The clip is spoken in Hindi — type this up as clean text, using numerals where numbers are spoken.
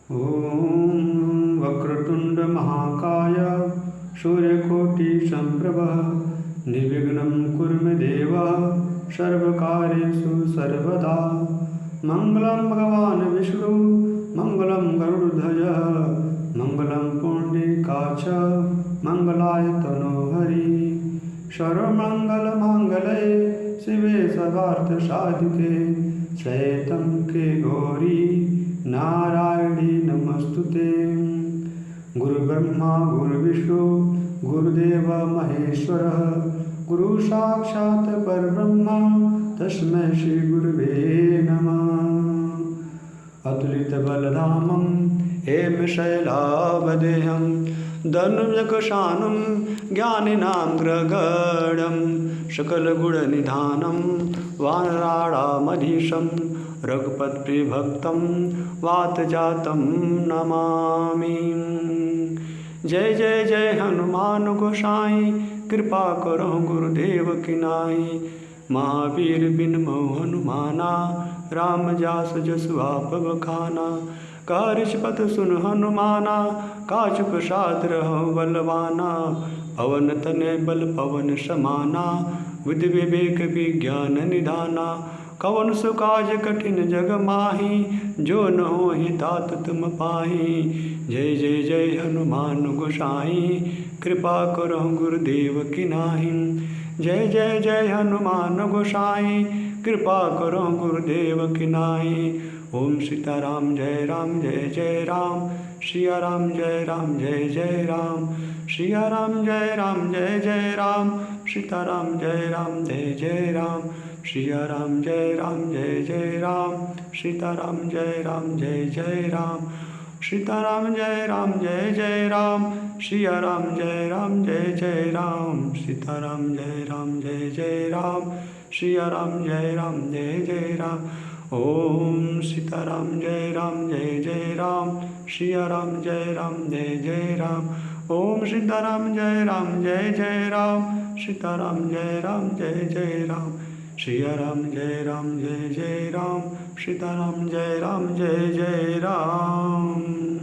ॐ वक्रतुण्ड महाकाय सूर्यकोटि संप्रभ निर्विघ्नं कुरु मे देव सर्वकार्येषु सर्वदा मंगलं भगवान् विष्णु मंगलं गरुडध्वज मंगलं पुण्डरीकाक्ष मंगलाय तनोहरि सर्वमंगलमांगल्ये शिवे सर्वार्थसाधिके शरण्ये गौरी नारायणी नमस्तुते। गुरुब्रह्मा गुरुविष्णु गुरुदेव महेश्वर गुरु साक्षात् परब्रह्म तस्मै श्री गुरुवे नमः। अतुलितबलधामं हेमशैलावदेहं धनुजकशानं ज्ञानिनां ग्रगणं सकलगुणनिधानं वानराणामधीशं रघुपतिभक्तं वातजातं नमामि। जय जय जय हनुमान गोसाई कृपा करो गुरुदेव की नाई। महावीर बिन मोह हनुमाना राम जास जसु आप बखाना। कारजपत सुन हनुमाना काज प्रसाद रहो बलवाना। पवन तनय बल पवन समाना विधि विवेक विज्ञान निधाना। कवन सुकाज कठिन जग माही जो न होहि तात तुम पाही। जय जय जय हनुमान गोसाई कृपा करो गुरुदेव की नाहि। जय जय जय हनुमान गोसाई कृपा करो गुरुदेव की नाहि। ओम सीताराम जय जय राम सिया राम जय जय राम सिया राम जय जय राम सीताराम जय जय राम सिया राम जय जय राम सीताराम जय जय राम सीताराम जय जय राम सिया राम जय जय राम सीताराम जय जय राम सिया राम जय जय राम। ओम सीताराम जय जय राम सिया राम जय जय राम। ओम सीताराम जय जय राम सीताराम जय जय राम सिया राम जय जय राम सीताराम जय जय राम।